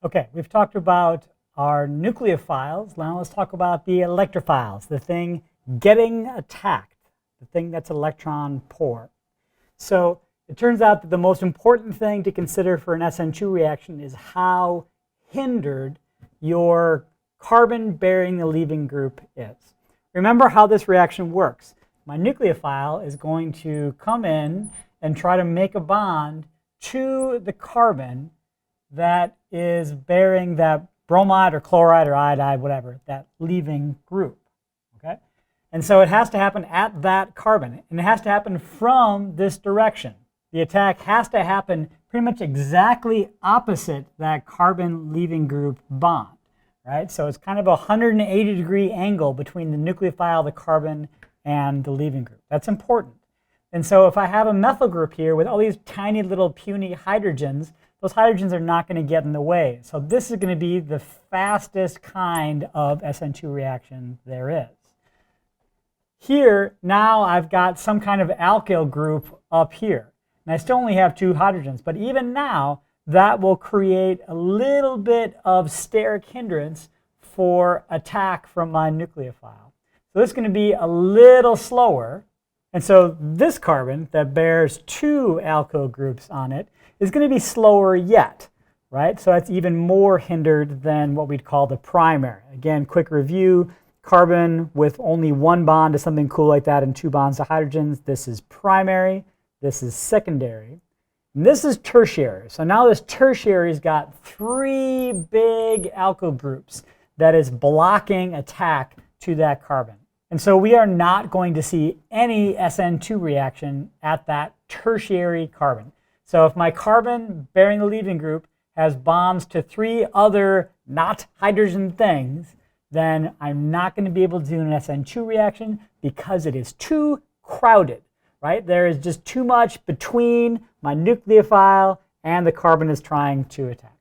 Okay, we've talked about our nucleophiles. Now let's talk about the electrophiles, the thing getting attacked, the thing that's electron poor. So it turns out that the most important thing to consider for an SN2 reaction is how hindered your carbon bearing the leaving group is. Remember how this reaction works. My nucleophile is going to come in and try to make a bond to the carbon that is bearing that bromide or chloride or iodide, whatever, that leaving group. Okay? And so it has to happen at that carbon, and it has to happen from this direction. The attack has to happen pretty much exactly opposite that carbon leaving group bond. Right? So it's kind of a 180-degree angle between the nucleophile, the carbon, and the leaving group. That's important. And so if I have a methyl group here with all these tiny little puny hydrogens, those hydrogens are not going to get in the way. So this is going to be the fastest kind of SN2 reaction there is. Here, now I've got some kind of alkyl group up here. And I still only have two hydrogens, but even now, that will create a little bit of steric hindrance for attack from my nucleophile. So this is going to be a little slower. And so this carbon that bears two alkyl groups on it is going to be slower yet, right? So that's even more hindered than what we'd call the primary. Again, quick review, carbon with only one bond to something cool like that and two bonds to hydrogens. This is primary, this is secondary, and this is tertiary. So now this tertiary's got three big alkyl groups that is blocking attack to that carbon. And so we are not going to see any SN2 reaction at that tertiary carbon. So if my carbon bearing the leaving group has bonds to three other not hydrogen things, then I'm not going to be able to do an SN2 reaction because it is too crowded, right? There is just too much between my nucleophile and the carbon is trying to attack.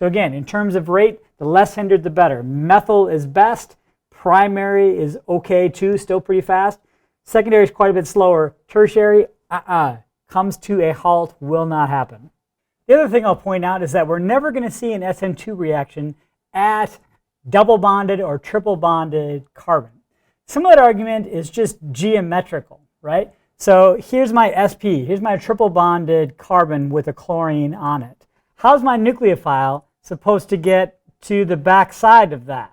So again, in terms of rate, the less hindered, the better. Methyl is best. Primary is okay too, still pretty fast. Secondary is quite a bit slower. Tertiary, comes to a halt, will not happen. The other thing I'll point out is that we're never going to see an SN2 reaction at double bonded or triple bonded carbon. Some of that argument is just geometrical, right? So here's my sp, here's my triple bonded carbon with a chlorine on it. How's my nucleophile supposed to get to the back side of that?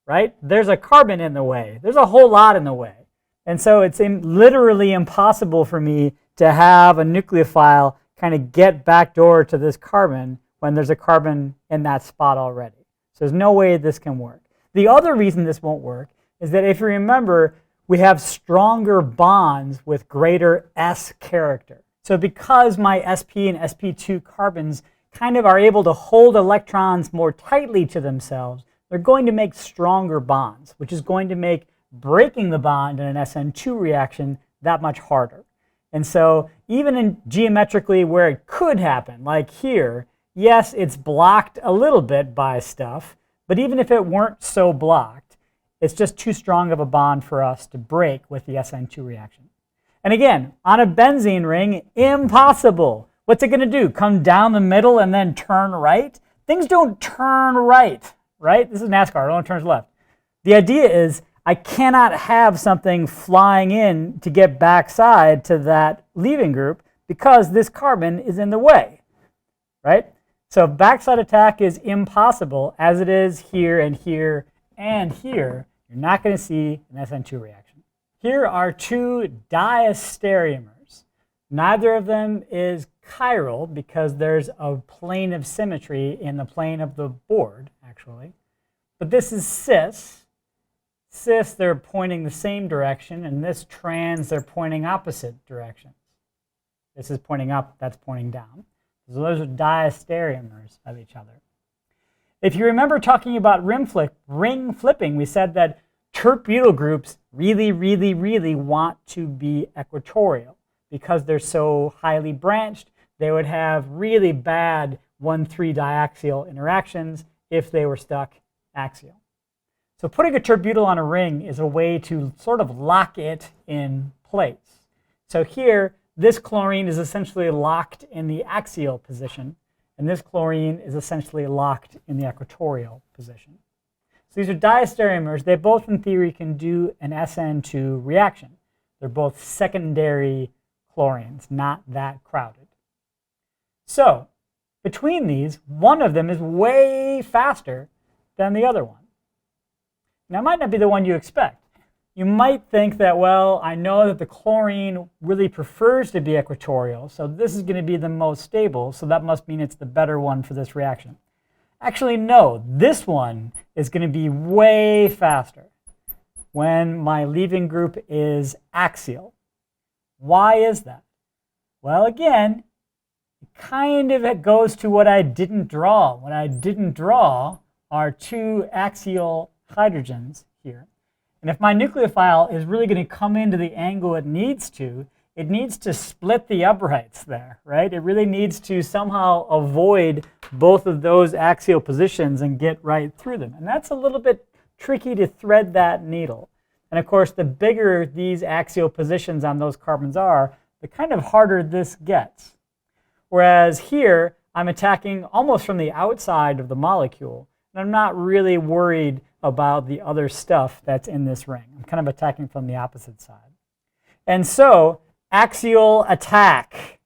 Right? There's a carbon in the way. There's a whole lot in the way. And so it's literally impossible for me to have a nucleophile kind of get backdoor to this carbon when there's a carbon in that spot already. So there's no way this can work. The other reason this won't work is that if you remember, we have stronger bonds with greater S character. So because my sp and sp2 carbons kind of are able to hold electrons more tightly to themselves, they're going to make stronger bonds, which is going to make breaking the bond in an SN2 reaction that much harder. And so even in geometrically where it could happen, like here, yes, it's blocked a little bit by stuff, but even if it weren't so blocked, it's just too strong of a bond for us to break with the SN2 reaction. And again, on a benzene ring, impossible. What's it going to do? Come down the middle and then turn right? Things don't turn right. Right? This is NASCAR, it only turns left. The idea is I cannot have something flying in to get backside to that leaving group because this carbon is in the way, right? So backside attack is impossible as it is here and here and here. You're not going to see an SN2 reaction. Here are two diastereomers. Neither of them is chiral because there's a plane of symmetry in the plane of the board, actually. But this is cis. Cis, they're pointing the same direction, and this trans, they're pointing opposite directions. This is pointing up, that's pointing down. So those are diastereomers of each other. If you remember talking about ring flipping, we said that tert-butyl groups really, really, really want to be equatorial. Because they're so highly branched, they would have really bad 1,3 diaxial interactions if they were stuck axial. So putting a tert-butyl on a ring is a way to sort of lock it in place. So here, this chlorine is essentially locked in the axial position, and this chlorine is essentially locked in the equatorial position. So these are diastereomers. They both, in theory, can do an SN2 reaction. They're both secondary chlorines, not that crowded. So between these, one of them is way faster than the other one. Now, it might not be the one you expect. You might think that, well, I know that the chlorine really prefers to be equatorial, so this is going to be the most stable, so that must mean it's the better one for this reaction. Actually, no, this one is going to be way faster when my leaving group is axial. Why is that? Well, again, it kind of goes to what I didn't draw. What I didn't draw are two axial hydrogens here. And if my nucleophile is really going to come into the angle it needs to split the uprights there, right? It really needs to somehow avoid both of those axial positions and get right through them. And that's a little bit tricky to thread that needle. And of course, the bigger these axial positions on those carbons are, the kind of harder this gets. Whereas here, I'm attacking almost from the outside of the molecule, and I'm not really worried about the other stuff that's in this ring. I'm kind of attacking from the opposite side. And so, axial attack,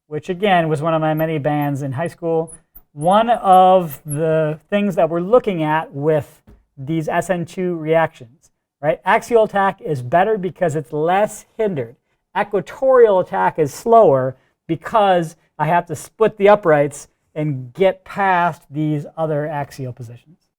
which again was one of my many bands in high school, one of the things that we're looking at with these SN2 reactions, right? Axial attack is better because it's less hindered. Equatorial attack is slower because I have to split the uprights and get past these other axial positions.